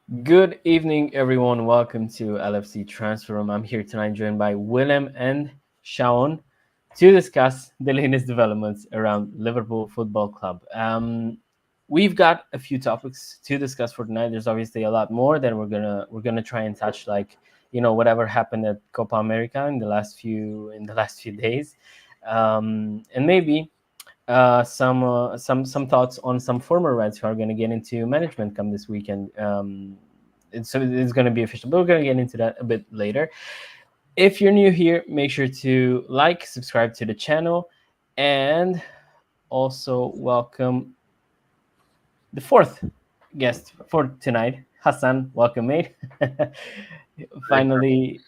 Good evening, everyone. Welcome to LFC Transfer Room. I'm here tonight, joined by Willem and Shaun, to discuss the latest developments around Liverpool Football Club. We've got a few topics to discuss for tonight. There's obviously a lot more that we're gonna try and touch, like whatever happened at Copa America in the last few days, and maybe some thoughts on some former Reds who are going to get into management come this weekend. It's going to be official, but we're going to get into that a bit later. If you're new here, make sure to like, subscribe to the channel, and also welcome the fourth guest for tonight, Hassan. Welcome, mate. Right. finally,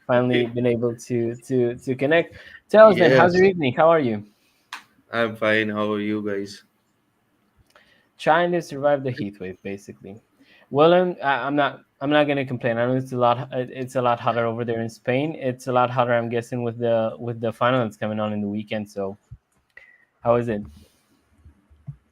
finally been able to connect. Tell us, man, how's Yes, your evening? How are you? I'm fine. How are you guys? Trying to survive the heat wave, basically. Well, I'm not gonna complain. I know it's a lot hotter over there in Spain. It's a lot hotter, I'm guessing, with the final that's coming on in the weekend. So how is it?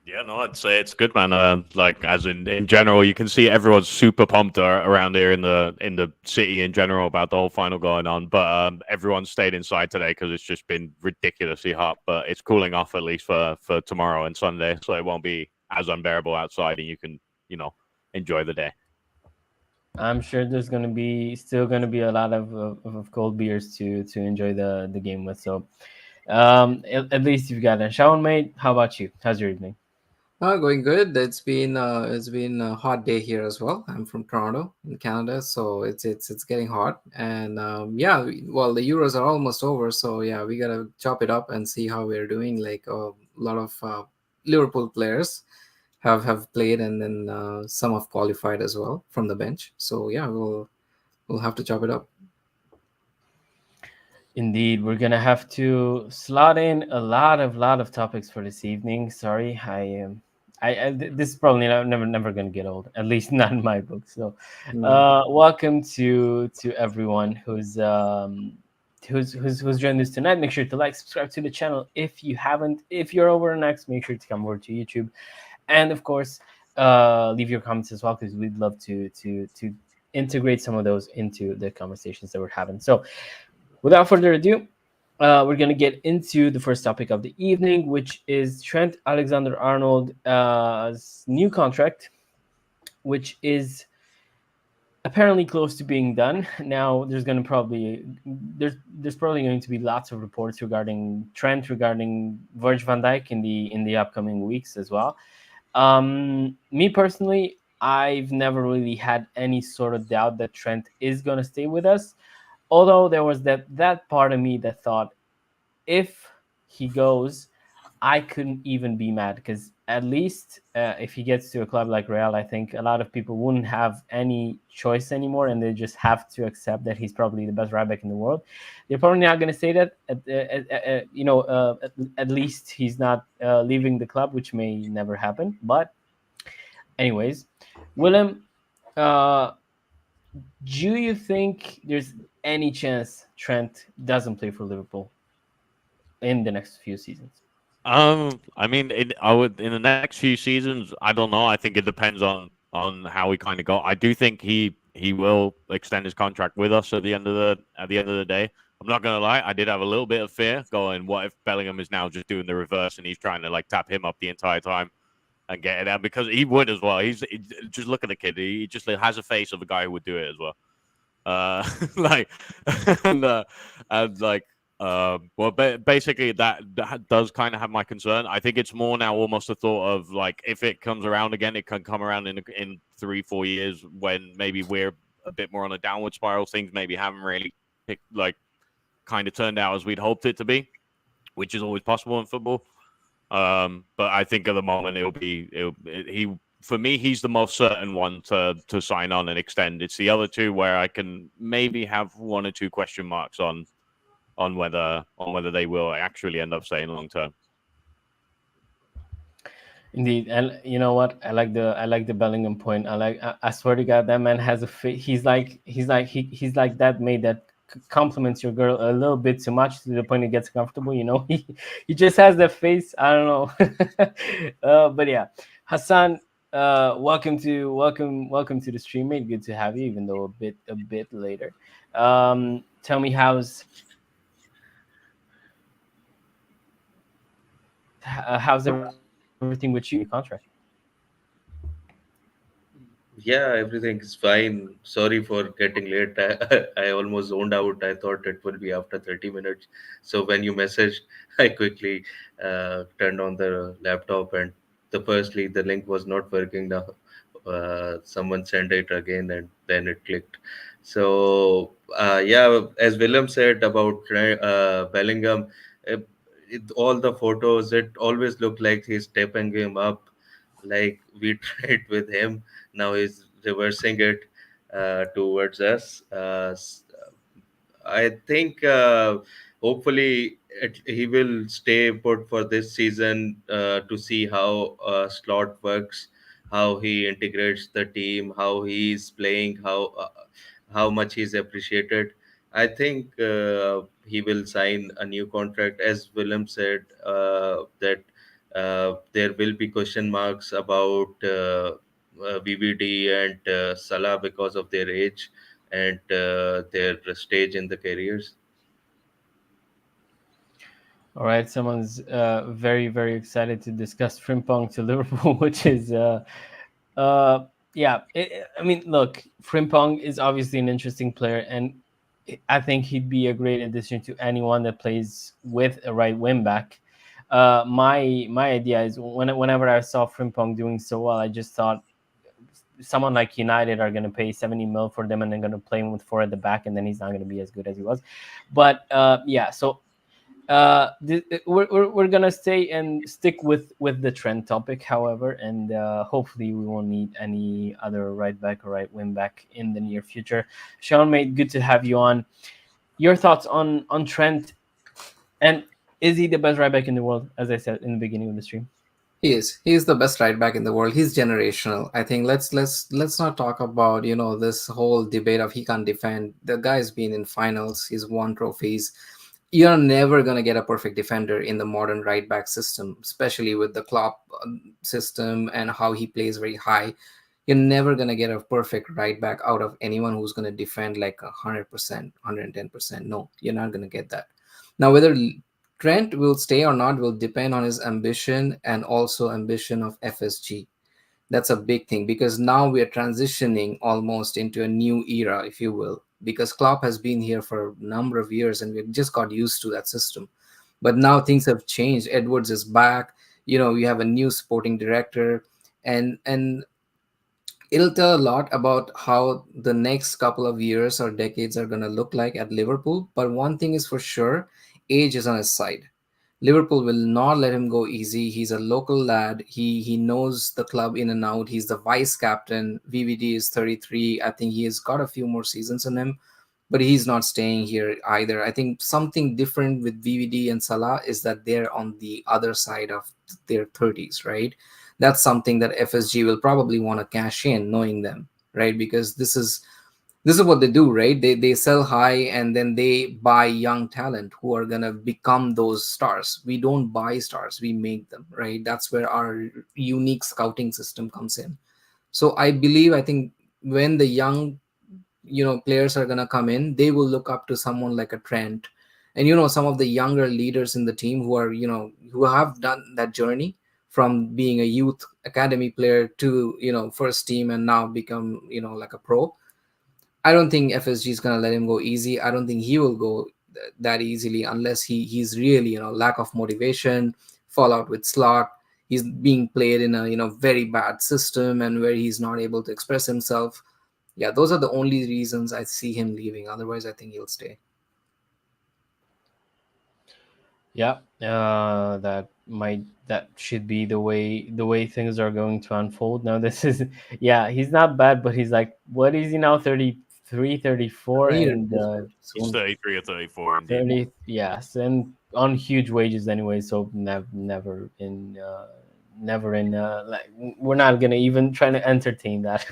Yeah, no, I'd say it's good, man. Like as in general, you can see everyone's super pumped around here in the city in general about the whole final going on. But everyone stayed inside today because it's just been ridiculously hot. But it's cooling off at least for tomorrow and Sunday, so it won't be as unbearable outside, and you can enjoy the day. I'm sure there's still gonna be a lot of cold beers to enjoy the game with. So at least you've got that. Shawn, mate, how about you? How's your evening? Going good. It's been a hot day here as well. I'm from Toronto in Canada, so it's getting hot. And yeah, well, the Euros are almost over, so yeah, we gotta chop it up and see how we're doing. Like a lot of Liverpool players have played, and then some have qualified as well from the bench. So yeah, we'll have to chop it up. Indeed, we're gonna have to slot in a lot of topics for this evening. Sorry, this is probably never gonna get old. At least not in my book. So, Mm. welcome to everyone who's joined us tonight. Make sure to like, subscribe to the channel if you haven't. If you're over next, make sure to come over to YouTube, and of course, leave your comments as well, because we'd love to integrate some of those into the conversations that we're having. So without further ado, we're going to get into the first topic of the evening, which is Trent Alexander-Arnold's new contract, which is apparently close to being done. Now, there's probably going to be lots of reports regarding Trent, regarding Virgil van Dijk in the upcoming weeks as well. Me personally, I've never really had any sort of doubt that Trent is going to stay with us, although there was that part of me that thought, if he goes, I couldn't even be mad, because at least if he gets to a club like Real, I think a lot of people wouldn't have any choice anymore, and they just have to accept that he's probably the best right back in the world. They're probably not going to say that. At least he's not leaving the club, which may never happen. But anyways, Willem, uh, do you think there's any chance Trent doesn't play for Liverpool in the next few seasons? I mean, I would in the next few seasons. I don't know. I think it depends on how we kind of go. I do think he will extend his contract with us at the end of the day. I'm not gonna lie. I did have a little bit of fear going. What if Bellingham is now just doing the reverse and he's trying to like tap him up the entire time and get it out, because he would as well. Just look at the kid. He just has a face of a guy who would do it as well. Like and like well, basically that does kind of have my concern. I think it's more now almost a thought of like, if it comes around again, it can come around in 3-4 years when maybe we're a bit more on a downward spiral. Things maybe haven't really kind of turned out as we'd hoped it to be, which is always possible in football. But I think at the moment he for me, he's the most certain one to sign on and extend. It's the other two where I can maybe have one or two question marks on whether they will actually end up staying long term. Indeed, and you know what? I like the Bellingham point. I swear to God, that man has a fit. He's like that mate that compliments your girl a little bit too much, to the point it gets comfortable. He just has that face. I don't know. But yeah, Hassan, welcome to the stream, mate. Good to have you, even though a bit later. Tell me how's everything with you and your contract? Yeah, everything is fine. Sorry for getting late. I almost zoned out. I thought it would be after 30 minutes. So when you messaged, I quickly turned on the laptop, and the link was not working now. Someone sent it again, and then it clicked. So yeah, as Willem said about Bellingham, uh, all the photos, it always looked like he's stepping him up, like we tried with him. Now he's reversing it towards us. I think hopefully he will stay put for this season to see how Slot works, how he integrates the team, how he's playing, how much he's appreciated. I think he will sign a new contract, as Willem said, that there will be question marks about VVD and Salah because of their age and their stage in the careers. All right, someone's very excited to discuss Frimpong to Liverpool, which is uh, yeah. I mean, look, Frimpong is obviously an interesting player, and I think he'd be a great addition to anyone that plays with a right wing back. My idea is whenever I saw Frimpong doing so well, I just thought someone like United are going to pay 70 mil for them, and they're going to play him with four at the back, and then he's not going to be as good as he was. But yeah, so we're gonna stay and stick with the Trent topic, however, and hopefully we won't need any other right back or right wing back in the near future. Sean, mate, good to have you on. Your thoughts on Trent, and is he the best right back in the world? As I said in the beginning of the stream. He is. He is the best right back in the world. He's generational. I think let's not talk about this whole debate of he can't defend. The guy's been in finals. He's won trophies. You're never gonna get a perfect defender in the modern right back system, especially with the Klopp system and how he plays very high. You're never gonna get a perfect right back out of anyone who's gonna defend like 100%, 110%. No, you're not gonna get that. Now, whether Trent will stay or not will depend on his ambition and also ambition of FSG. That's a big thing because now we are transitioning almost into a new era, if you will, because Klopp has been here for a number of years and we just got used to that system. But now things have changed. Edwards is back. We have a new sporting director, and it'll tell a lot about how the next couple of years or decades are going to look like at Liverpool. But one thing is for sure, age is on his side. Liverpool will not let him go easy. He's a local lad. He knows the club in and out. He's the vice captain. VVD is 33. I think he has got a few more seasons on him, but he's not staying here either. I think something different with VVD and Salah is that they're on the other side of their 30s, right? That's something that FSG will probably want to cash in, knowing them, right? Because this is what they do, right? They sell high and then they buy young talent who are gonna become those stars. We don't buy stars, we make them, right? That's where our unique scouting system comes in. So I think when the young players are gonna come in, they will look up to someone like a Trent, and some of the younger leaders in the team who are who have done that journey from being a youth academy player to first team and now become like a pro. I don't think FSG is gonna let him go easy. I don't think he will go that easily unless he's really lack of motivation, fallout with Slot. He's being played in a very bad system and where he's not able to express himself. Yeah, those are the only reasons I see him leaving. Otherwise, I think he'll stay. Yeah, that should be the way things are going to unfold. Now this is yeah, he's not bad, but he's like, what is he now, 33, 34, and He's 33 or 34 indeed. 30, yes, and on huge wages anyway. So never in like, we're not gonna even try to entertain that.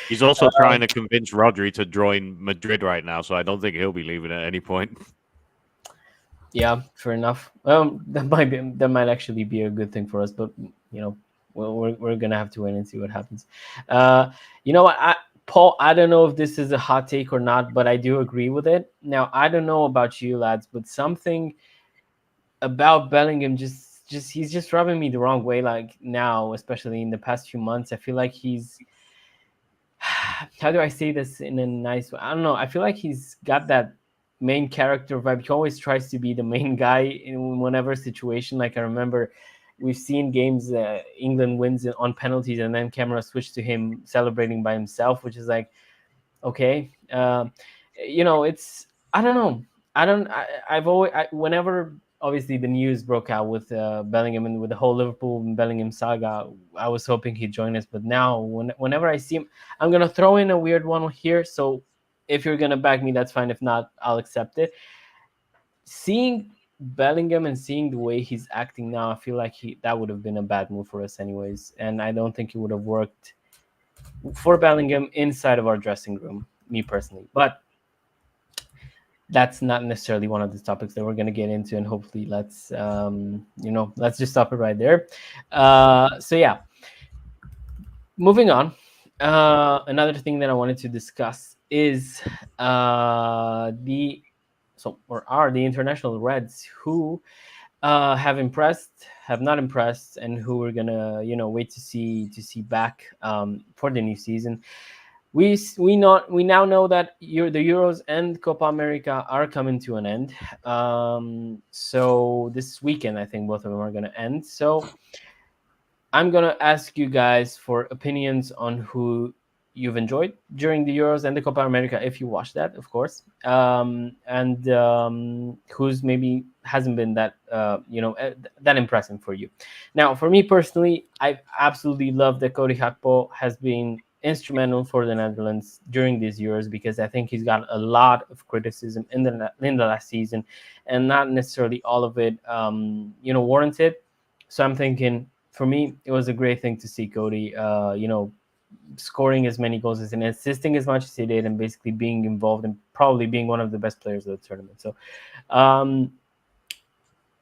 He's also trying to convince Rodri to join Madrid right now, so I don't think he'll be leaving at any point. Yeah, fair enough. That might actually be a good thing for us, but well, we're gonna have to wait and see what happens. Uh, you know what, Paul, I don't know if this is a hot take or not, but I do agree with it. Now, I don't know about you lads, but something about Bellingham just he's just rubbing me the wrong way. Like now, especially in the past few months, I feel like he's how do I say this in a nice way? I don't know. I feel like he's got that main character vibe. He always tries to be the main guy in whatever situation. Like I remember we've seen games England wins on penalties and then camera switch to him celebrating by himself, which is like, okay. It's I don't know. I've always whenever obviously the news broke out with Bellingham and with the whole Liverpool and Bellingham saga, I was hoping he'd join us. But now, whenever I see him, I'm gonna throw in a weird one here. So if you're gonna back me, that's fine. If not, I'll accept it. Seeing Bellingham and seeing the way he's acting now, I feel like that would have been a bad move for us anyways, and I don't think it would have worked for Bellingham inside of our dressing room, me personally. But that's not necessarily one of the topics that we're going to get into, and hopefully let's just stop it right there. So yeah, moving on. Another thing that I wanted to discuss is the international Reds who have impressed, have not impressed, and who we're gonna wait to see back for the new season. We now know that the Euros and Copa America are coming to an end. So this weekend, I think both of them are going to end. So I'm going to ask you guys for opinions on who you've enjoyed during the Euros and the Copa America, if you watched that, of course, and who's maybe hasn't been that that impressive for you. Now, for me personally, I absolutely love that Cody Gakpo has been instrumental for the Netherlands during these years, because I think he's got a lot of criticism in the last season, and not necessarily all of it warranted. So I'm thinking, for me, it was a great thing to see Cody scoring as many goals as and assisting as much as he did, and basically being involved and probably being one of the best players of the tournament. So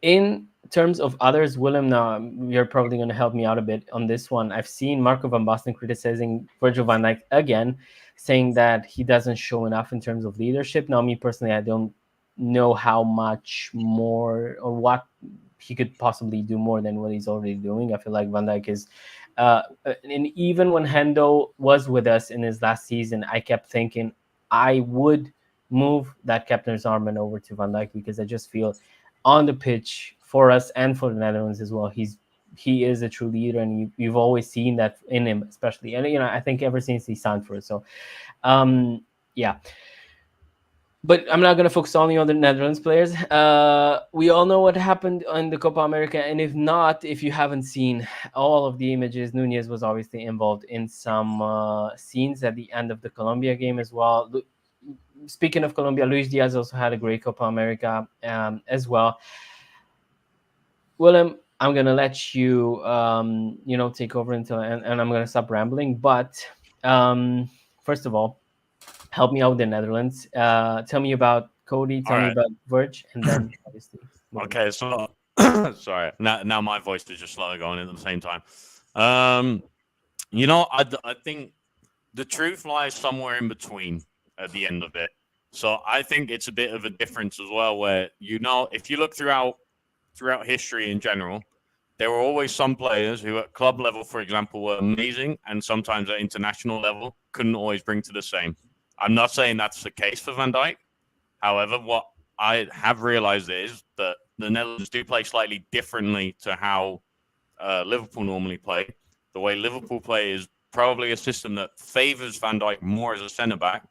in terms of others, Willem, now you're probably going to help me out a bit on this one. I've seen Marco van Basten criticizing Virgil van Dijk again, saying that he doesn't show enough in terms of leadership. Now, me personally, I don't know how much more or what he could possibly do more than what he's already doing. I feel like Van Dijk is, and even when Hendo was with us in his last season, I kept thinking I would move that captain's armband over to Van Dijk, because I just feel on the pitch for us and for the Netherlands as well, he is a true leader, and you've always seen that in him, especially, and I think ever since he signed for us. So yeah, but I'm not going to focus only on the Netherlands players. We all know what happened on the Copa America, and if you haven't seen all of the images, Nunez was obviously involved in some scenes at the end of the Colombia game as well. Speaking of Colombia, Luis Diaz also had a great Copa America as well. Willem, I'm gonna let you take over and I'm gonna stop rambling. But first of all, help me out with the Netherlands. Tell me about Cody. Tell me about Verge, and then obviously. Okay, so sorry. Now my voice is just slowly going in at the same time. I think the truth lies somewhere in between at the end of it. So I think it's a bit of a difference as well, where if you look throughout history in general, there were always some players who at club level, for example, were amazing, and sometimes at international level couldn't always bring to the same. I'm not saying that's the case for Van Dijk. However, what I have realized is that the Netherlands do play slightly differently to how Liverpool normally play. The way Liverpool play is probably a system that favors Van Dijk more as a centre-back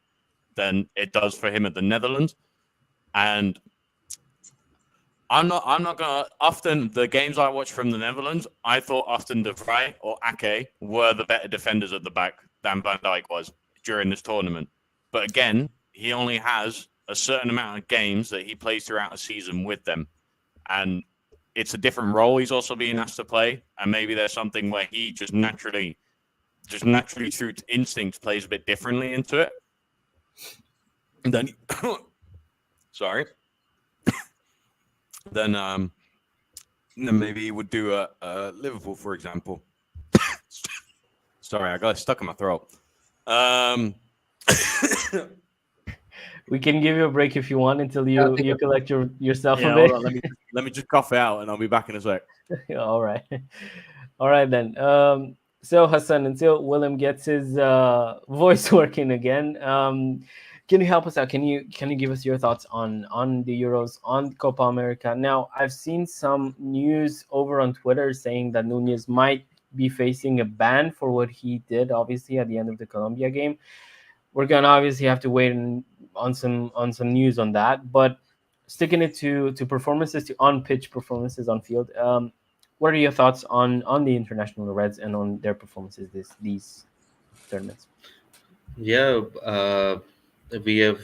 than it does for him at the Netherlands. And I'm not gonna. Often the games I watch from the Netherlands, I thought often De Vrij or Ake were the better defenders at the back than Van Dijk was during this tournament. But again, he only has a certain amount of games that he plays throughout a season with them, and it's a different role he's also being asked to play. And maybe there's something where he just naturally through instinct plays a bit differently into it. And then, sorry. Then maybe he would do a Liverpool, for example. Sorry, I got it stuck in my throat. Um, We can give you a break if you want until Yeah, you collect yourself a yeah, bit. hold on. Let me just cough it out, and I'll be back in a sec. All right, all right then. So Hassan, until Willem gets his voice working again, can you help us out? Can you give us your thoughts on the Euros, on Copa America? Now, I've seen some news over on Twitter saying that Nunez might be facing a ban for what he did, obviously at the end of the Colombia game. We're gonna obviously have to wait on some news on that, but sticking it to performances, to on pitch performances on field. What are your thoughts on the international Reds and on their performances these tournaments? Yeah, we have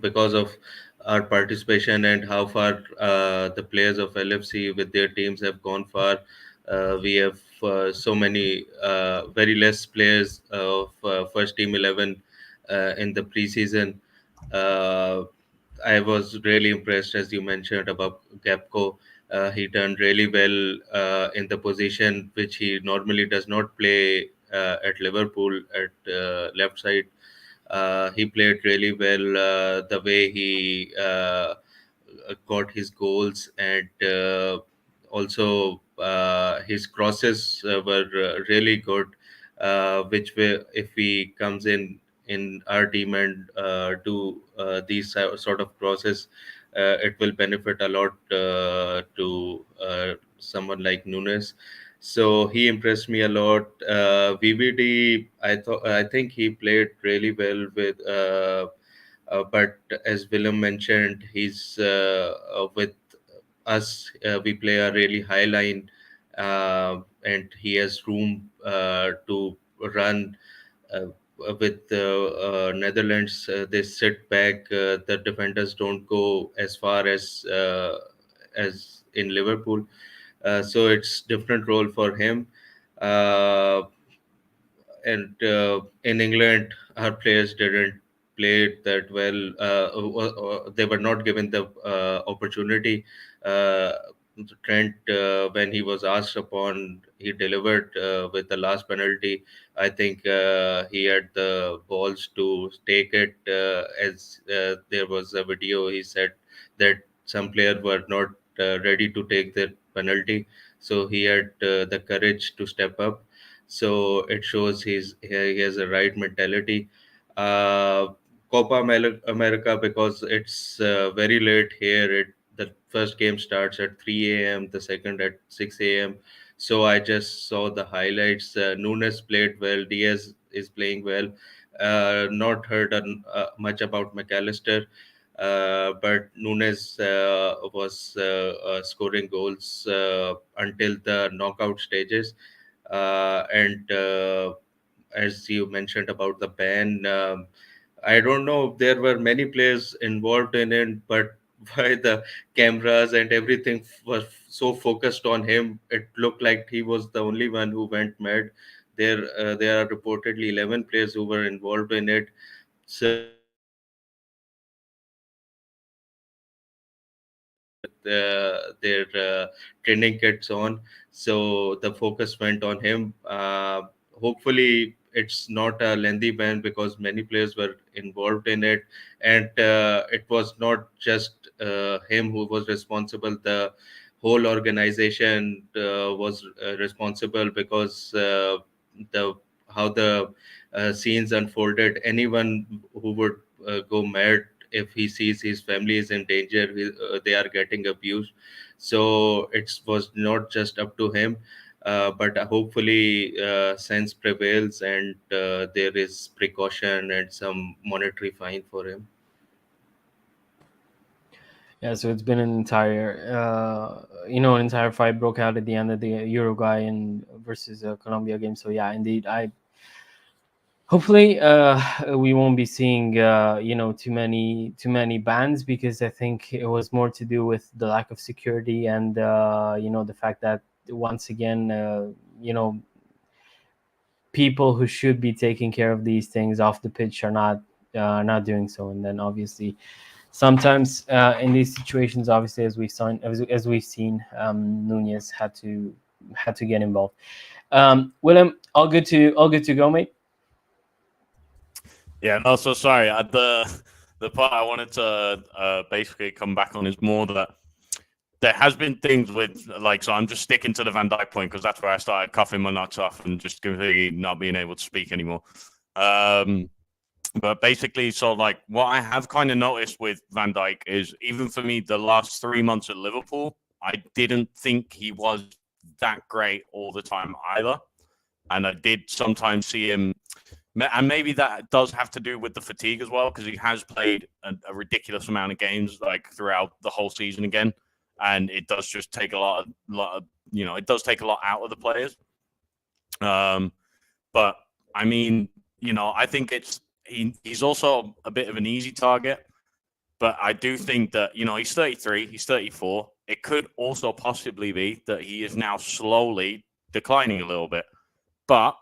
because of our participation and how far the players of LFC with their teams have gone far. We have so many very less players of first team 11 in the preseason. Uh, I was really impressed, as you mentioned, about Gapco. He done really well in the position which he normally does not play at Liverpool at left side. He played really well. The way he got his goals, and also his crosses were really good. Which way, if he comes in our team and do these sort of crosses, it will benefit a lot to someone like Nunes. So he impressed me a lot. VVD, I think he played really well with. But as Willem mentioned, he's with us. We play a really high line, and he has room to run. Uh, with Netherlands, they sit back. The defenders don't go as far as in Liverpool. So it's different role for him. Uh, and in England, our players didn't play that well. They were not given the opportunity. Uh, Trent, when he was asked upon, he delivered with the last penalty. I think he had the balls to take it. As there was a video, he said that some players were not ready to take the penalty, so he had the courage to step up. So it shows he has a right mentality. uh, America, because it's very late here, the first game starts at 3 a.m, the second at 6 a.m. So I just saw the highlights. Nunes played well, Diaz is playing well. Not heard much about McAllister, but Nunes was scoring goals until the knockout stages. And as you mentioned about the ban, I don't know if there were many players involved in it, but why the cameras and everything was so focused on him, it looked like he was the only one who went mad. There are reportedly 11 players who were involved in it. So their training kits on. So the focus went on him. Hopefully, it's not a lengthy ban because many players were involved in it, and it was not just him who was responsible. The whole organization was responsible because the how the scenes unfolded. Anyone who would go mad if he sees his family is in danger, they are getting abused. So it was not just up to him, but hopefully sense prevails, and there is precaution and some monetary fine for him. Yeah, so it's been an entire, an entire fight broke out at the end of the Uruguayan versus Colombia game. So yeah, indeed, I hopefully we won't be seeing too many bans, because I think it was more to do with the lack of security and the fact that once again people who should be taking care of these things off the pitch are not doing so. And then obviously sometimes in these situations, obviously as we've seen, Nunez had to get involved. Willem, all good to go, mate. Yeah, no, so sorry. The part I wanted to basically come back on is more that there has been things with, like, so I'm just sticking to the Van Dijk point because that's where I started coughing my nuts off and just completely not being able to speak anymore. But basically, so like what I have kind of noticed with Van Dijk is, even for me, the last 3 months at Liverpool, I didn't think he was that great all the time either. And I did sometimes see him, and maybe that does have to do with the fatigue as well, because he has played a ridiculous amount of games like throughout the whole season again, and it does just take a lot of it does take a lot out of the players. But I mean, I think he's also a bit of an easy target. But I do think that, he's 33, he's 34. It could also possibly be that he is now slowly declining a little bit. But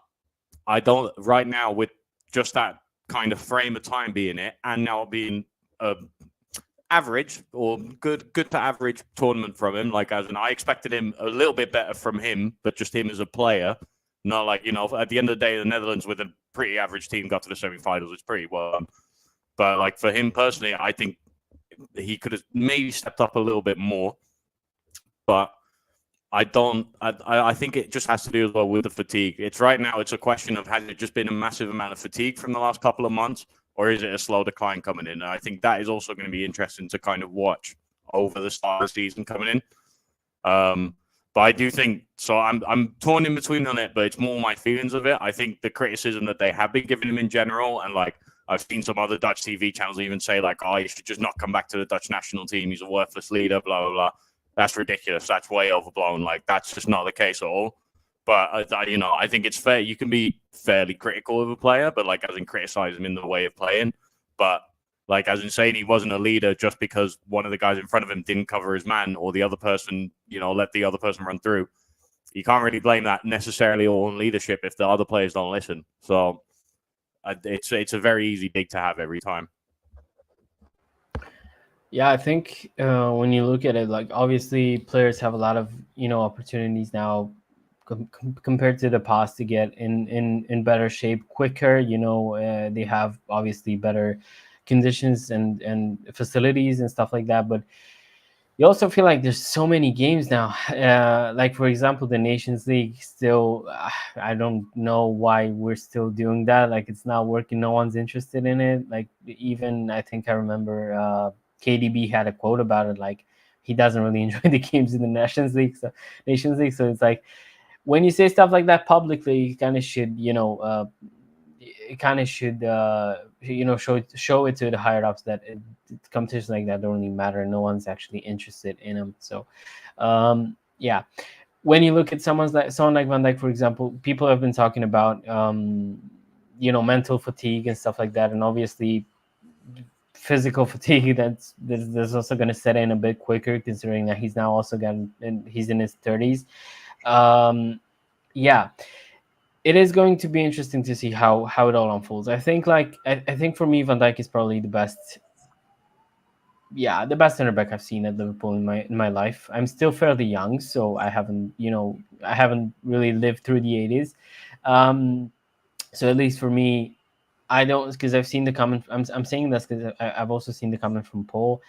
I don't, right now, with just that kind of frame of time being it, and now being average or good to average tournament from him, like, as in, I expected him a little bit better from him, but just him as a player. Not like, at the end of the day, the Netherlands with a pretty average team got to the semi-finals. It's pretty well. But like, for him personally, I think he could have maybe stepped up a little bit more. But I think it just has to do as well with the fatigue. It's right now, it's a question of, has it just been a massive amount of fatigue from the last couple of months, or is it a slow decline coming in? And I think that is also going to be interesting to kind of watch over the start of the season coming in. But I do think, so I'm torn in between on it, but it's more my feelings of it. I think the criticism that they have been giving him in general, and like, I've seen some other Dutch TV channels even say, like, oh, he should just not come back to the Dutch national team. He's a worthless leader, blah, blah, blah. That's ridiculous. That's way overblown. Like, that's just not the case at all. But, I think it's fair. You can be fairly critical of a player, but, like, as in criticize him in the way of playing. But, like, as in saying he wasn't a leader just because one of the guys in front of him didn't cover his man, or the other person, let the other person run through. You can't really blame that necessarily all on leadership if the other players don't listen. So it's a very easy dig to have every time. Yeah, I think when you look at it, like, obviously players have a lot of opportunities now compared to the past to get in better shape quicker. They have obviously better conditions and facilities and stuff like that, but you also feel like there's so many games now. Like, for example, the Nations League still, I don't know why we're still doing that. Like, it's not working. No one's interested in it. Like, even I think I remember KDB had a quote about it. Like, he doesn't really enjoy the games in the Nations League. So it's like, when you say stuff like that publicly, you kind of should, show it to the higher ups that competitions like that don't really matter. No one's actually interested in them. So, yeah. When you look at someone like Van Dijk, for example, people have been talking about mental fatigue and stuff like that, and obviously physical fatigue that's also going to set in a bit quicker, considering that he's now also he's in his 30s. Yeah, it is going to be interesting to see how it all unfolds. I think for me, Van Dijk is probably the best center back I've seen at Liverpool in my life. I'm still fairly young, so I haven't really lived through the 80s. So at least for me, I don't, because I've seen the comment. I'm saying this because I've also seen the comment from Paul.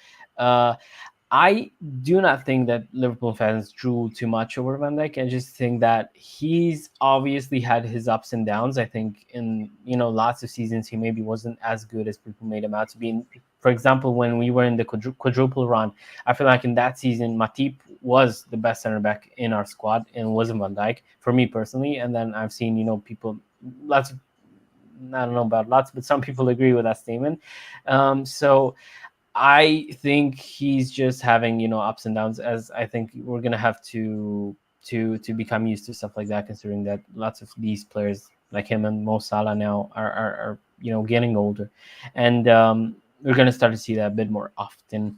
I do not think that Liverpool fans drew too much over Van Dijk. I just think that he's obviously had his ups and downs. I think in lots of seasons he maybe wasn't as good as people made him out to be. For example, when we were in the quadruple run, I feel like in that season Matip was the best center back in our squad and wasn't Van Dijk for me personally. And then I've seen people, I don't know about lots, but some people agree with that statement. So I think he's just having ups and downs, as I think we're gonna have to become used to stuff like that, considering that lots of these players like him and Mo Salah now are getting older, and we're gonna start to see that a bit more often.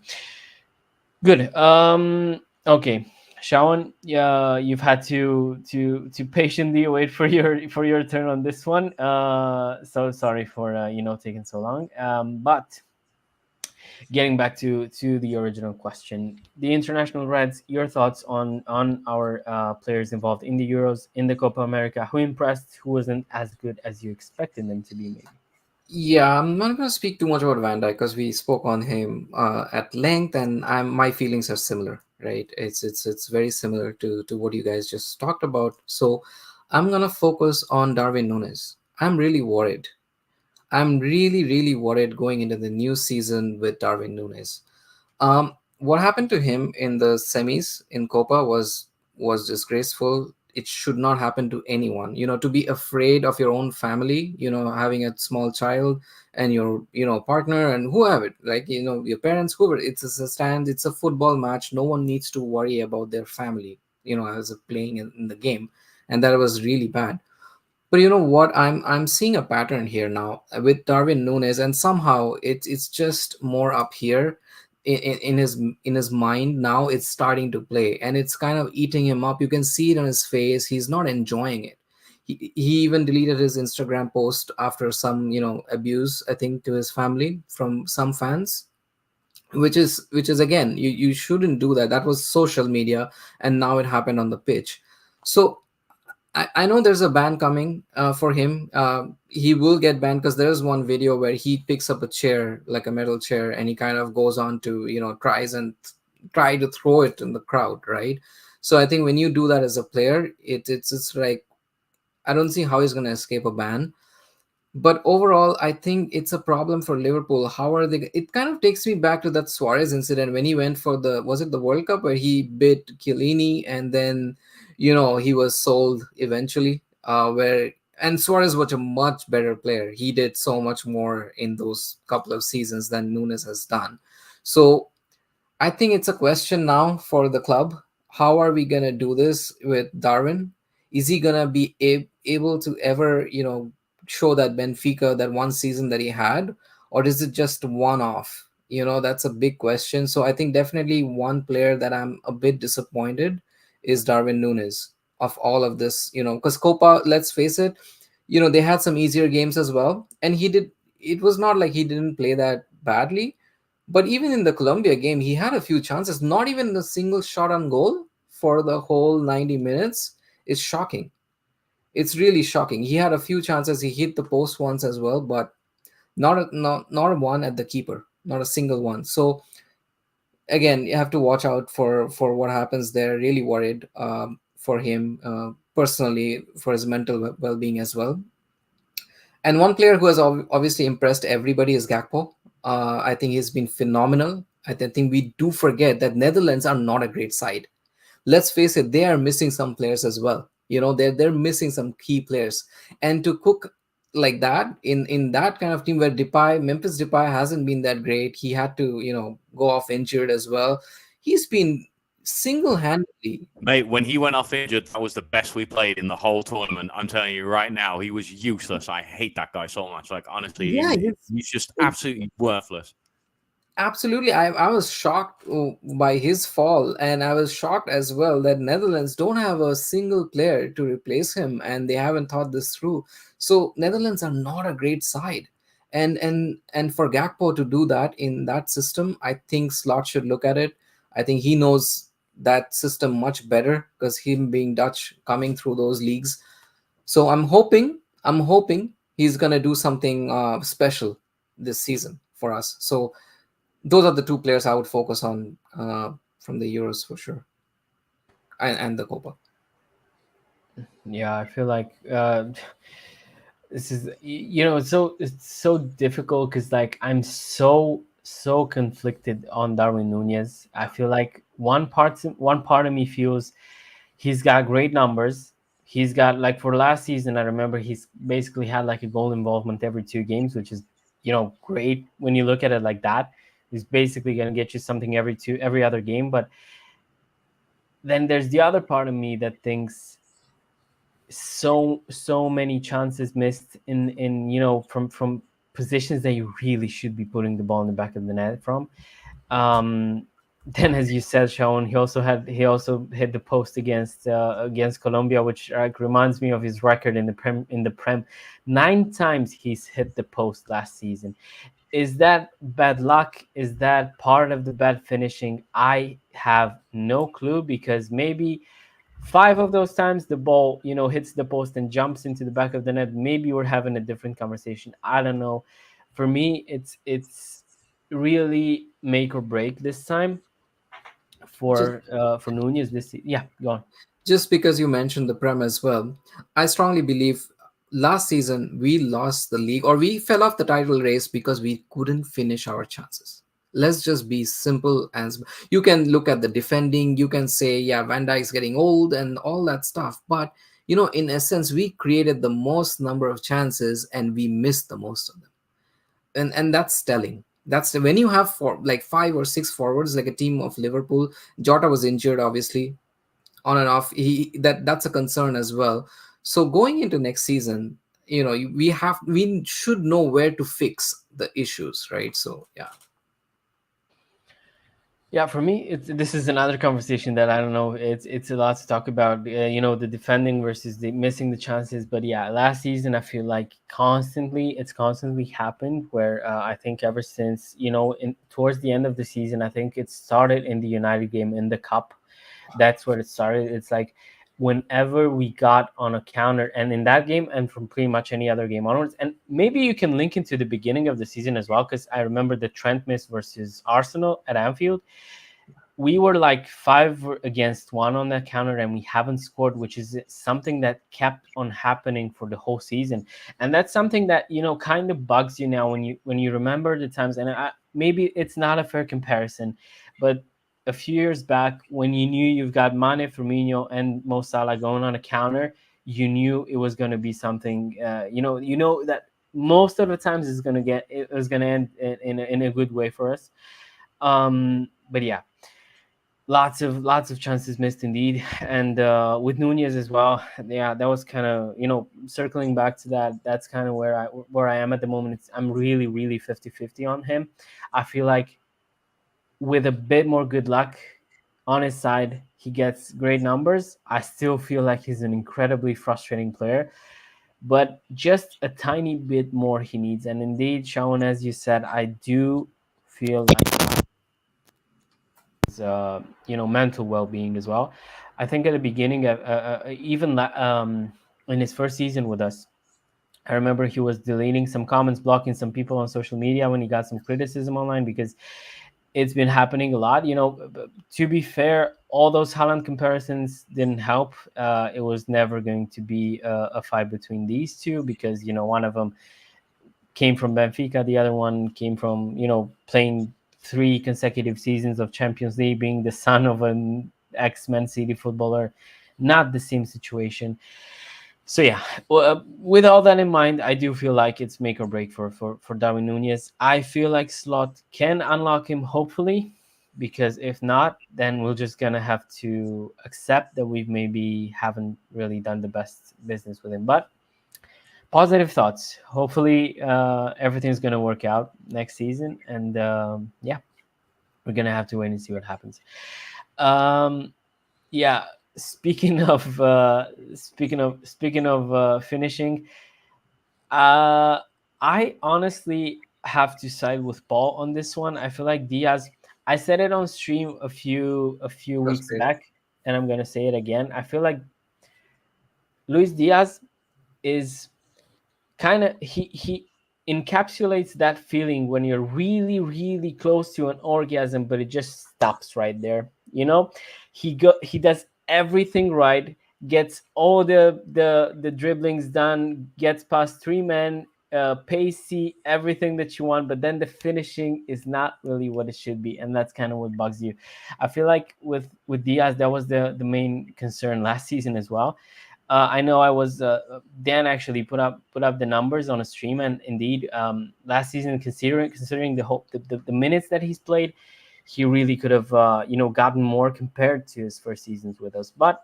Good. Okay, Shawan, yeah, you've had to patiently wait for your turn on this one. So sorry for taking so long. But getting back to the original question, the international Reds, your thoughts on our players involved in the Euros, in the Copa America. Who impressed? Who wasn't as good as you expected them to be? Maybe. Yeah, I'm not going to speak too much about Van Dijk because we spoke on him at length, and my feelings are similar, right? It's very similar to what you guys just talked about. So I'm going to focus on Darwin Nunes. I'm really worried. I'm really worried going into the new season with Darwin Nunes. What happened to him in the semis in Copa was disgraceful. It should not happen to anyone. To be afraid of your own family, having a small child and your partner and whoever, like your parents, whoever. It's a stand. It's a football match. No one needs to worry about their family. As a playing in the game, and that was really bad. But you know what? I'm seeing a pattern here now with Darwin Nunes, and somehow it's just more up here in his mind now. It's starting to play, and it's kind of eating him up. You can see it on his face. He's not enjoying it. He even deleted his Instagram post after some abuse, I think, to his family from some fans, which is again, you shouldn't do that. That was social media, and now it happened on the pitch. So I know there's a ban coming for him. He will get banned because there's one video where he picks up a chair, like a metal chair, and he kind of goes on to, try to throw it in the crowd, right? So I think when you do that as a player, it's like, I don't see how he's going to escape a ban. But overall, I think it's a problem for Liverpool. How are they? It kind of takes me back to that Suarez incident when he went for was it the World Cup where he bit Chiellini, and then, he was sold eventually. And Suarez was a much better player. He did so much more in those couple of seasons than Nunes has done. So I think it's a question now for the club. How are we going to do this with Darwin? Is he going to be able to ever, show that Benfica, that one season that he had? Or is it just one off? That's a big question. So I think definitely one player that I'm a bit disappointed is Darwin Nunes of all of this, because Copa, let's face it, they had some easier games as well. And it was not like he didn't play that badly, but even in the Colombia game, he had a few chances, not even a single shot on goal for the whole 90 minutes. It's shocking. It's really shocking. He had a few chances. He hit the post once as well, but not a one at the keeper, not a single one. So again, you have to watch out for what happens there. Really worried for him personally, for his mental well-being as well. And one player who has obviously impressed everybody is Gakpo. I think he's been phenomenal. I think we do forget that Netherlands are not a great side. Let's face it, they are missing some players as well. They're missing some key players. And to cook like that in that kind of team where Memphis Depay hasn't been that great. He had to, go off injured as well. He's been single-handedly. Mate, when he went off injured, that was the best we played in the whole tournament. I'm telling you right now, he was useless. I hate that guy so much. Like, honestly, Yeah, he's just absolutely worthless. Absolutely. I was shocked by his fall, and I was shocked as well that Netherlands don't have a single player to replace him, and they haven't thought this through. So Netherlands are not a great side. And for Gakpo to do that in that system, I think Slot should look at it. I think he knows that system much better because him being Dutch coming through those leagues. So I'm hoping he's gonna do something special this season for us. So those are the two players I would focus on from the Euros for sure, and the Copa. Yeah, I feel like this is, it's so difficult because, like, I'm so conflicted on Darwin Nunez. I feel like one part of me feels he's got great numbers. He's got, like, for last season, I remember he's basically had like a goal involvement every 2 games, which is, great when you look at it like that. He's basically going to get you something every other game. But then there's the other part of me that thinks so many chances missed in from positions that you really should be putting the ball in the back of the net from. Then, as you said, Sean, he also hit the post against Colombia, which reminds me of his record in the prem. 9 times he's hit the post last season. Is that bad luck? Is that part of the bad finishing? I have no clue, because maybe 5 of those times the ball, hits the post and jumps into the back of the net, maybe we're having a different conversation. I don't know. For me, it's really make or break this time Just for Nunez this yeah, go on. just because you mentioned the Prem as well, I strongly believe last season we lost the league, or we fell off the title race because we couldn't finish our chances. Let's just be simple. As you can look at the defending, you can say, yeah, Van Dijk's getting old and all that stuff, but in essence, we created the most number of chances and we missed the most of them, and that's telling. That's when you have like 5 or 6 forwards, like a team of Liverpool. Jota was injured, obviously, on and off. That's a concern as well. So going into next season, we should know where to fix the issues, right? So yeah. Yeah, for me, this is another conversation that I don't know. It's a lot to talk about. The defending versus the missing the chances. But yeah, last season I feel like it's constantly happened. Where I think ever since towards the end of the season, I think it started in the United game in the cup. That's where it started. It's like whenever we got on a counter, and in that game, and from pretty much any other game onwards, and maybe you can link into the beginning of the season as well, because I remember the Trent miss versus Arsenal at Anfield. We were like 5 against 1 on that counter, and we haven't scored, which is something that kept on happening for the whole season. And that's something that kind of bugs you now when you remember the times. And maybe it's not a fair comparison, but a few years back, when you knew you've got Mane, Firmino, and Mo Salah going on a counter, you knew it was going to be something. That most of the times it was going to end in a good way for us. But yeah, lots of chances missed indeed. And with Nunez as well, yeah, that was kind of circling back to that. That's kind of where I am at the moment. I'm really really 50-50 on him. I feel like with a bit more good luck on his side, he gets great numbers. I still feel like he's an incredibly frustrating player, but just a tiny bit more he needs. And indeed, Shawn, as you said, I do feel like mental well-being as well. I think at the beginning, even in his first season with us, I remember he was deleting some comments, blocking some people on social media when he got some criticism online, because it's been happening a lot. To be fair, all those Haaland comparisons didn't help. It was never going to be a fight between these two, because one of them came from Benfica, the other one came from playing 3 consecutive seasons of Champions League, being the son of an ex-Man City footballer. Not the same situation. So yeah, with all that in mind, I do feel like it's make or break for Darwin Nunez. I feel like Slot can unlock him, hopefully, because if not, then we're just gonna have to accept that we maybe haven't really done the best business with him. But positive thoughts. Hopefully, everything's gonna work out next season, and yeah, we're gonna have to wait and see what happens. Yeah. Speaking of finishing, I honestly have to side with Paul on this one. I feel like Diaz. I said it on stream a few That's weeks great. back, and I'm gonna say it again. I feel like Luis Diaz is kind of he encapsulates that feeling when you're really really close to an orgasm, but it just stops right there. He does everything right, gets all the dribblings done, gets past 3 men, pacey, everything that you want, but then the finishing is not really what it should be, and that's kind of what bugs you. I feel like with Diaz, that was the main concern last season as well. I know I was Dan actually put up the numbers on a stream, and indeed, last season, considering the minutes that he's played, he really could have gotten more compared to his first seasons with us. But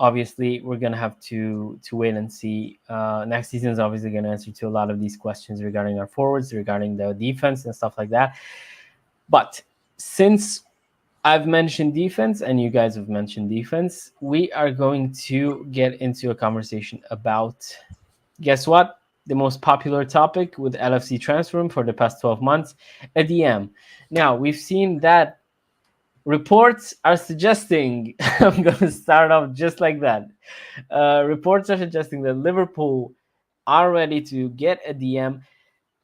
obviously, we're gonna have to wait and see. Next season is obviously gonna answer to a lot of these questions regarding our forwards, regarding the defense and stuff like that. But since I've mentioned defense and you guys have mentioned defense, we are going to get into a conversation about, guess what? the most popular topic with LFC transfer room for the past 12 months, a DM. Now, we've seen that reports are suggesting, I'm going to start off just like that. Reports are suggesting that Liverpool are ready to get a DM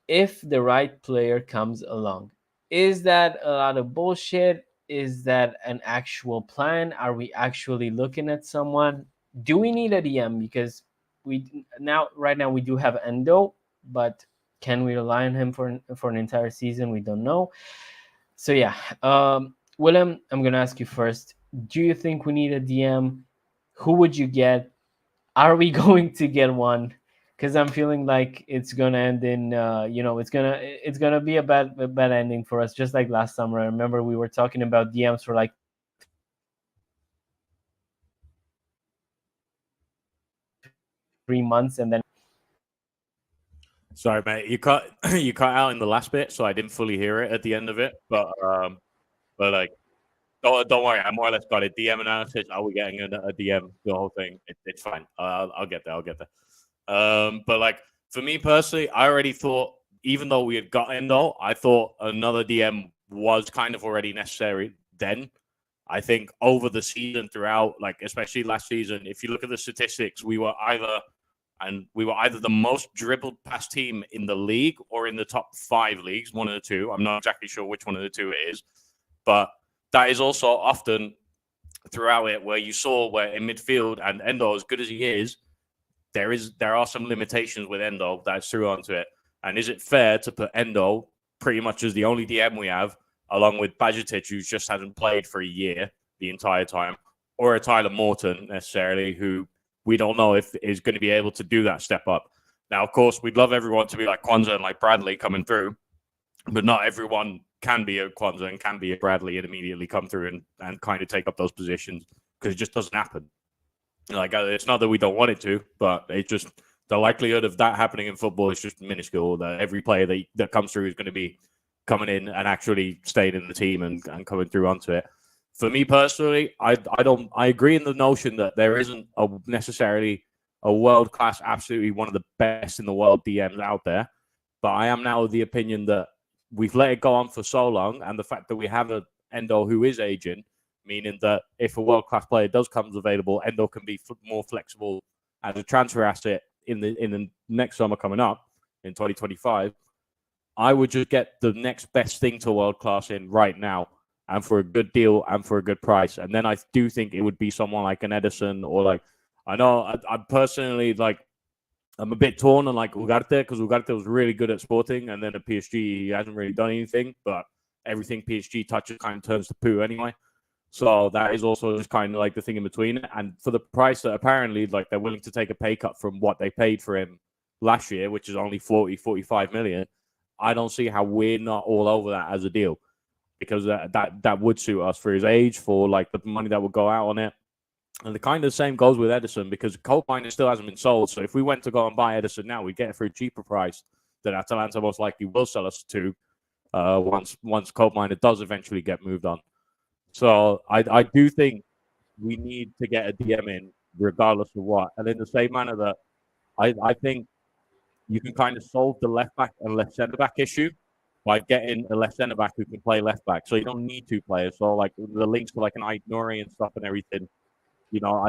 if the right player comes along. Is that a lot of bullshit? Is that an actual plan? Are we actually looking at someone? Do we need a DM? Because right now we do have Endo, but can we rely on him for an entire season? We don't know. So yeah, Willem, I'm gonna ask you first. Do you think we need a DM? Who would you get? Are we going to get one? Because I'm feeling like it's gonna end in, it's gonna be a bad ending for us, just like last summer. I remember we were talking about DMs for like 3 months, and then Sorry, mate. You cut you cut out in the last bit, so I didn't fully hear it at the end of it. But like, don't worry. I more or less got it. DM analysis. Are we getting a DM? The whole thing. It's fine. I'll get there. I'll get there. But like for me personally, I already thought, even though we had got Endo, I thought another DM was kind of already necessary then. I think over the season throughout, like especially last season, if you look at the statistics, we were either the most dribbled past team in the league or in the top 5 leagues, one of the two. I'm not exactly sure which one of the two it is, but that is also often throughout it where you saw where in midfield, and Endo, as good as he is, there are some limitations with Endo that's through onto it. And is it fair to put Endo pretty much as the only DM we have, along with Bajcetic, who just hasn't played for a year the entire time, or a Tyler Morton necessarily, who we don't know if is going to be able to do that step up. Now, of course, we'd love everyone to be like Kwanzaa and like Bradley coming through, but not everyone can be a Kwanzaa and can be a Bradley and immediately come through and kind of take up those positions, because it just doesn't happen. Like, it's not that we don't want it to, but it's just the likelihood of that happening in football is just minuscule. That every player that comes through is going to be coming in and actually staying in the team and coming through onto it. For me personally, I agree in the notion that there isn't necessarily a world-class, absolutely one of the best in the world DMs out there. But I am now of the opinion that we've let it go on for so long, and the fact that we have an Endo who is aging, meaning that if a world-class player does come available, Endo can be more flexible as a transfer asset in the next summer coming up in 2025. I would just get the next best thing to world-class in right now, and for a good deal and for a good price. And then I do think it would be someone like an Edison, or like, I know I personally, like, I'm a bit torn on like Ugarte, because Ugarte was really good at Sporting, and then at PSG he hasn't really done anything, but everything PSG touches kind of turns to poo anyway. So that is also just kind of like the thing in between. And for the price that apparently like they're willing to take a pay cut from what they paid for him last year, which is only 45 million, I don't see how we're not all over that as a deal, because that would suit us for his age, for like the money that would go out on it. And the kind of same goes with Edison, because Coldminer still hasn't been sold. So if we went to go and buy Edison now, we'd get it for a cheaper price that Atalanta most likely will sell us to once Coldminer does eventually get moved on. So I do think we need to get a DM in regardless of what. And in the same manner that I think you can kind of solve the left back and left centre back issue by getting a left centre back who can play left back. So you don't need 2 players. So like the links to like an Ait Nouri and stuff and everything, you know,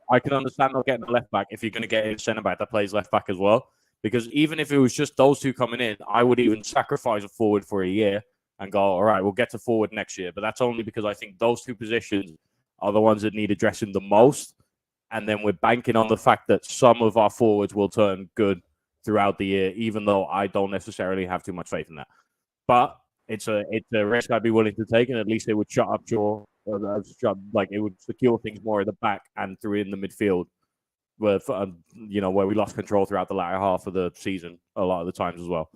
I can understand not getting a left back if you're going to get a centre back that plays left back as well. Because even if it was just those 2 coming in, I would even sacrifice a forward for a year and go, all right, we'll get to forward next year. But that's only because I think those 2 positions are the ones that need addressing the most. And then we're banking on the fact that some of our forwards will turn good throughout the year, even though I don't necessarily have too much faith in that. But it's a risk I'd be willing to take, and at least it would shut up like it would secure things more at the back and through in the midfield, where where we lost control throughout the latter half of the season a lot of the times as well.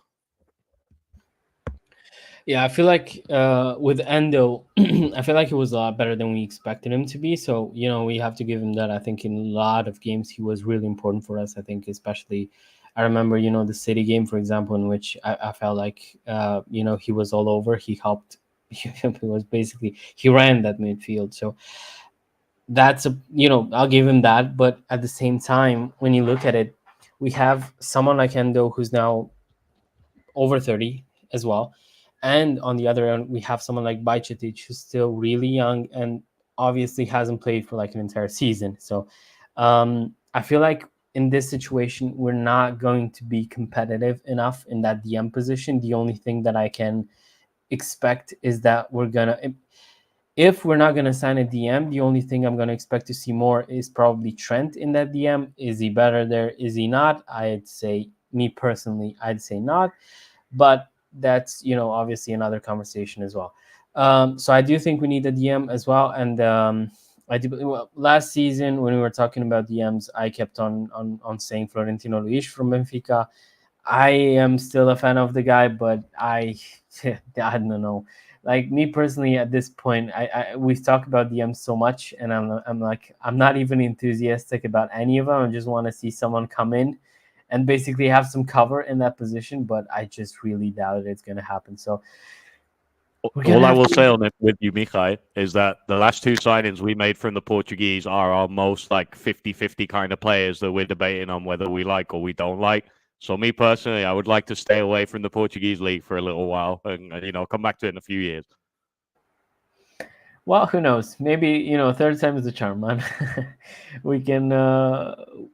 Yeah, I feel like with Endo, I feel like he was a lot better than we expected him to be. So, we have to give him that. I think in a lot of games, he was really important for us. I think especially, I remember, the City game, for example, in which I felt like, he was all over. He helped. He ran that midfield. So that's I'll give him that. But at the same time, when you look at it, we have someone like Endo who's now over 30 as well. And on the other end, we have someone like Bajcetic who's still really young and obviously hasn't played for like an entire season. So I feel like in this situation, we're not going to be competitive enough in that DM position. The only thing that I can expect is that we're going to, if we're not going to sign a DM, the only thing I'm going to expect to see more is probably Trent in that DM. Is he better there? Is he not? I'd say, me personally, I'd say not. But that's, obviously another conversation as well. So I do think we need a DM as well. And I do. Well, last season when we were talking about DMs, I kept on saying Florentino Luis from Benfica. I am still a fan of the guy, but I don't know. Like me personally, at this point, we've talked about DMs so much, and I'm like, I'm not even enthusiastic about any of them. I just want to see someone come in and basically have some cover in that position, but I just really doubt it's going to happen. So all I will say on it with you, Michai, is that the last two signings we made from the Portuguese are our most like 50-50 kind of players that we're debating on whether we like or we don't like. So me personally, I would like to stay away from the Portuguese league for a little while and come back to it in a few years. Well, who knows? Maybe third time is the charm, man. We can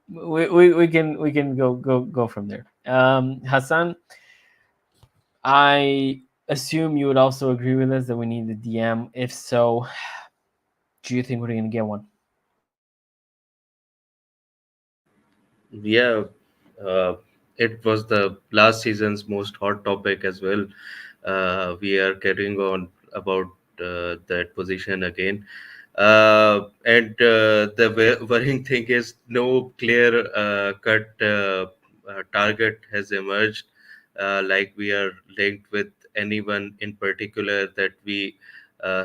we can go from there. Hassan, I assume you would also agree with us that we need the DM. If so, do you think we're going to get one? Yeah, uh, it was the last season's most hot topic as well. We are carrying on about that position again. And the worrying thing is no clear cut target has emerged. Like we are linked with anyone in particular that we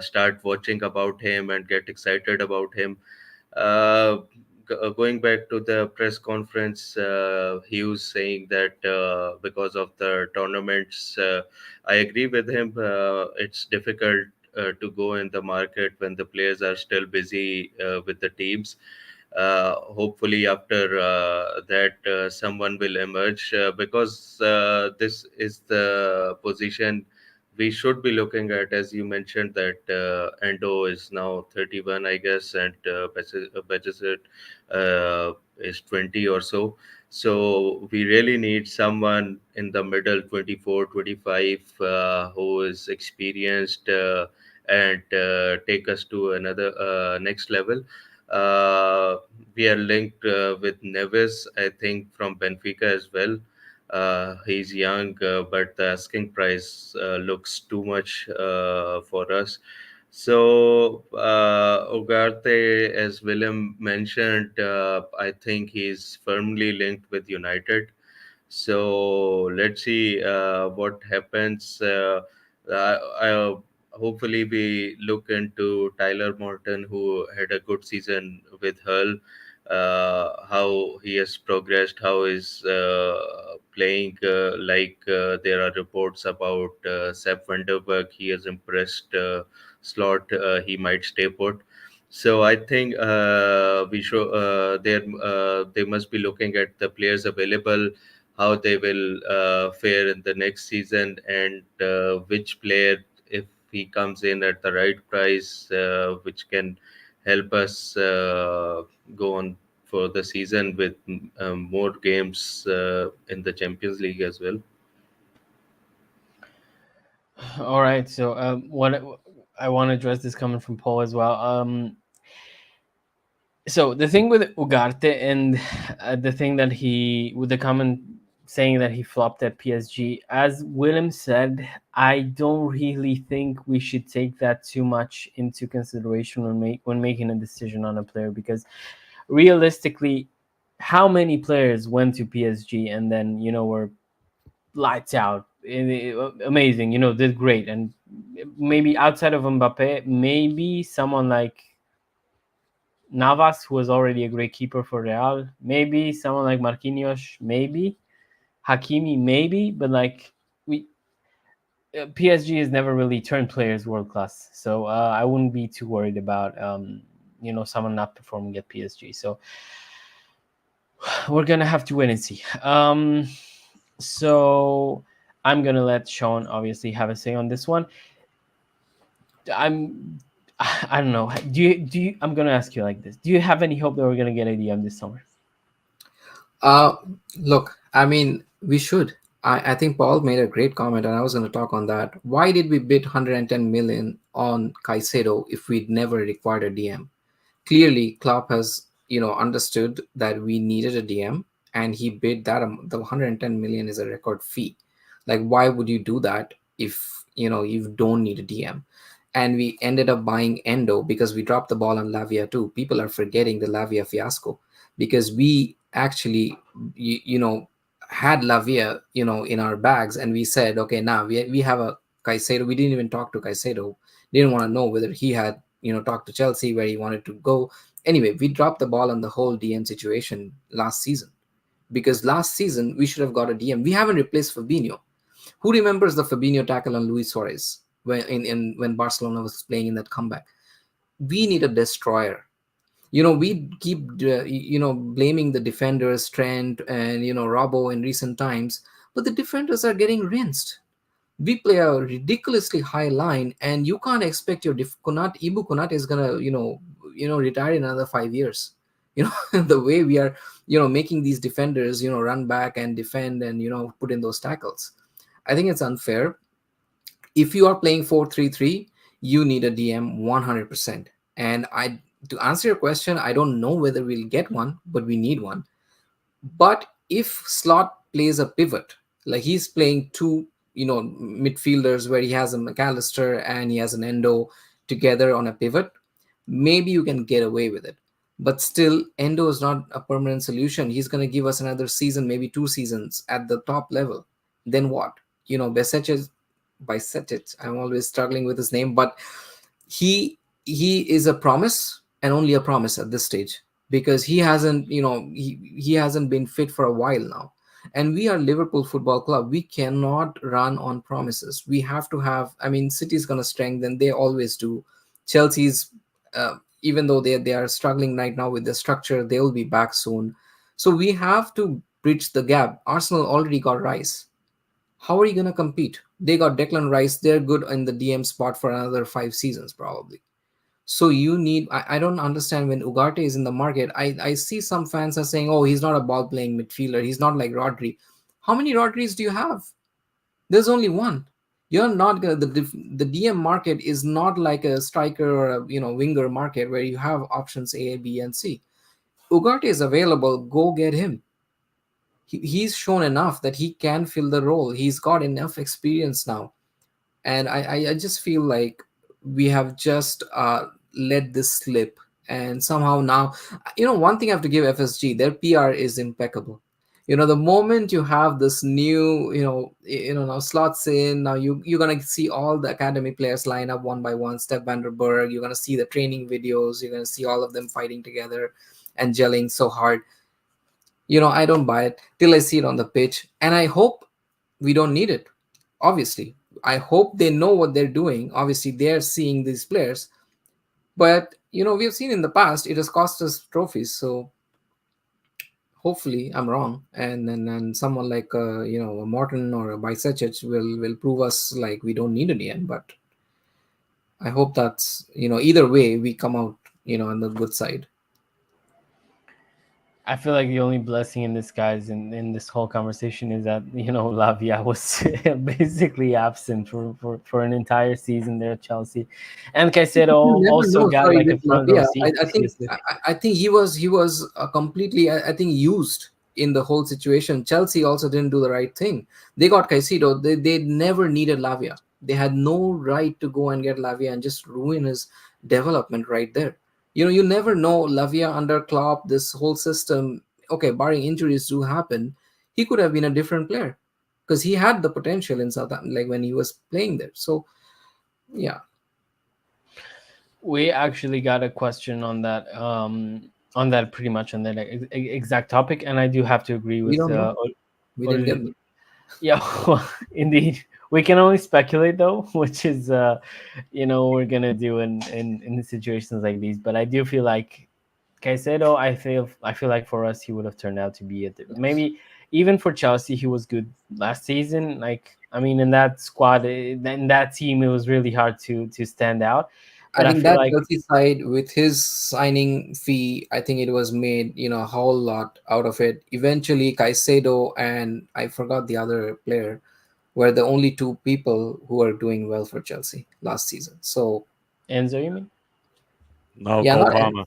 start watching about him and get excited about him. uh, Going back to the press conference, he was saying that because of the tournaments, I agree with him. It's difficult to go in the market when the players are still busy with the teams. Hopefully, after that, someone will emerge because this is the position we should be looking at. As you mentioned, that Endo is now 31, I guess, and Bajcetic is 20 or so. So we really need someone in the middle, 24, 25, who is experienced and take us to another next level. Uh, we are linked with Neves, I think, from Benfica as well. He's young, but the asking price looks too much for us. So, Ugarte, as Willem mentioned, I think he's firmly linked with United. So let's see what happens. I hopefully we look into Tyler Morton, who had a good season with Hull. How he has progressed, how he's playing. There are reports about Sepp Vanderberg. He has impressed. Slot. He might stay put. So I think we should. They must be looking at the players available, how they will fare in the next season, and which player, if he comes in at the right price, which can help us go on for the season with more games in the Champions League as well. All right. So what I want to address this coming from Paul as well. So the thing with Ugarte and the thing that with the comment saying that he flopped at PSG, as Willem said, I don't really think we should take that too much into consideration when making a decision on a player, because realistically, how many players went to PSG and then were lights out, amazing, did great, and maybe outside of Mbappe, maybe someone like Navas, who was already a great keeper for Real, maybe someone like Marquinhos, maybe Hakimi, maybe, but like we PSG has never really turned players world class, so I wouldn't be too worried about someone not performing at PSG. So we're gonna have to wait and see. So I'm gonna let Sean obviously have a say on this one. I'm I don't know. Do you I'm gonna ask you like this. Do you have any hope that we're gonna get a DM this summer? Uh, Look, I mean, we should. I think Paul made a great comment, and I was going to talk on that. Why did we bid 110 million on Caicedo if we'd never required a DM? Clearly Klopp has understood that we needed a DM, and he bid that the 110 million is a record fee. Like, why would you do that if you don't need a DM? And we ended up buying Endo because we dropped the ball on Lavia too. People are forgetting the Lavia fiasco because we actually had Lavia in our bags, and we said, okay, now we have a Caicedo. We didn't even talk to Caicedo, didn't want to know whether he had talked to Chelsea where he wanted to go. Anyway, we dropped the ball on the whole DM situation last season because last season we should have got a DM. We haven't replaced Fabinho. Who remembers the Fabinho tackle on Luis Suarez when Barcelona was playing in that comeback? We need a destroyer. We keep blaming the defenders, Trent and Robbo in recent times, but the defenders are getting rinsed. We play a ridiculously high line, and you can't expect your Ibu Konate is gonna retire in another 5 years. The way we are making these defenders run back and defend and put in those tackles. I think it's unfair. If you are playing 4-3-3, you need a DM 100%. And I to answer your question, I don't know whether we'll get one, but we need one. But if Slot plays a pivot, like he's playing two, midfielders where he has a McAllister and he has an Endo together on a pivot, maybe you can get away with it. But still, Endo is not a permanent solution. He's going to give us another season, maybe 2 seasons at the top level. Then what? Bicetic. I'm always struggling with his name, but he is a promise and only a promise at this stage because he hasn't been fit for a while now. And we are Liverpool Football Club. We cannot run on promises. We have to have. I mean, City's going to strengthen. They always do. Chelsea's, even though they are struggling right now with the structure, they will be back soon. So we have to bridge the gap. Arsenal already got Rice. How are you going to compete? They got Declan Rice. They're good in the DM spot for another 5 seasons probably. So you need. I don't understand when Ugarte is in the market. I see some fans are saying, "Oh, he's not a ball playing midfielder. He's not like Rodri." How many Rodris do you have? There's only one. You're not gonna the DM market is not like a striker or a winger market where you have options A, B, and C. Ugarte is available. Go get him. He's shown enough that he can fill the role. He's got enough experience now, and I just feel like we have just let this slip, and somehow now, one thing I have to give FSG, their PR is impeccable. The moment you have this new now slots in, now you're gonna see all the academy players line up one by one, Step Vanderberg, you're gonna see the training videos, you're gonna see all of them fighting together and gelling so hard. I don't buy it till I see it on the pitch, and I hope we don't need it. Obviously, I hope they know what they're doing. Obviously, they're seeing these players, but we've seen in the past it has cost us trophies. So hopefully, I'm wrong, and then someone like a Morton or a Bicetic will prove us like we don't need it again. But I hope that's either way we come out on the good side. I feel like the only blessing in disguise in this whole conversation is that Lavia was basically absent for an entire season there at Chelsea, and You Caicedo never also know. got Sorry, like a with front row Lavia, seat. I think he was completely I think used in the whole situation. Chelsea also didn't do the right thing. They got Caicedo. They never needed Lavia. They had no right to go and get Lavia and just ruin his development right there. You never know. Lavia under Klopp, this whole system. Okay, barring injuries do happen, he could have been a different player because he had the potential in like when he was playing there. So yeah. We actually got a question on that pretty much on that exact topic, and I do have to agree We with don't know. We didn't get them. yeah, well, indeed. We can only speculate though, which is we're gonna do in situations like these. But I do feel like Caicedo, I feel like for us he would have turned out to be maybe even for Chelsea he was good last season. Like I mean, in that squad, in that team, it was really hard to stand out. I But I think feel that like Chelsea side with his signing fee, I think it was made, a whole lot out of it. Eventually, Caicedo and I forgot the other player were the only two people who were doing well for Chelsea last season. So Enzo, you mean? No, yeah, Cole not Palmer.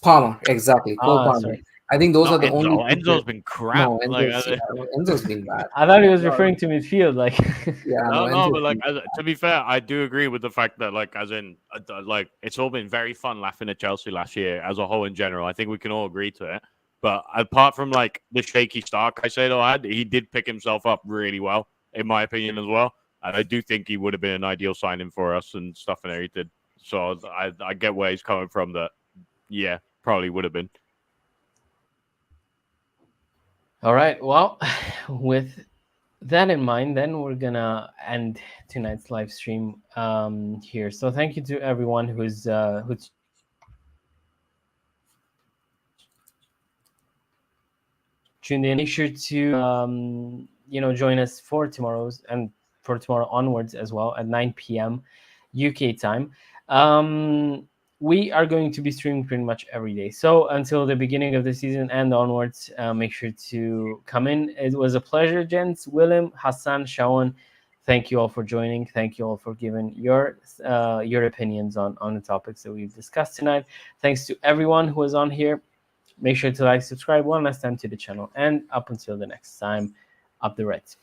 Palmer, exactly. Cole Palmer. Sorry. I think those are Not the only Enzo. two players. Enzo's been crap. No, Like, Enzo's been bad. I thought he was referring to midfield. Like, Yeah, no, no, Enzo's but like been to be fair, I do agree with the fact that like as in like it's all been very fun laughing at Chelsea last year as a whole in general. I think we can all agree to it. But apart from like the shaky start Caicedo had, he did pick himself up really well, in my opinion as well. And I do think he would have been an ideal signing for us and stuff and everything. So I get where he's coming from. That yeah, probably would have been. all right. Well, with that in mind, then we're gonna end tonight's live stream here. So thank you to everyone who's tuned in. Make sure to join us for tomorrow's and for tomorrow onwards as well at 9 p.m. UK time. We are going to be streaming pretty much every day. So until the beginning of the season and onwards, make sure to come in. It was a pleasure, gents. Willem, Hassan, Shawan, thank you all for joining. Thank you all for giving your opinions on the topics that we've discussed tonight. Thanks to everyone who was on here. Make sure to like, subscribe one last time to the channel. And up until the next time, up the Reds.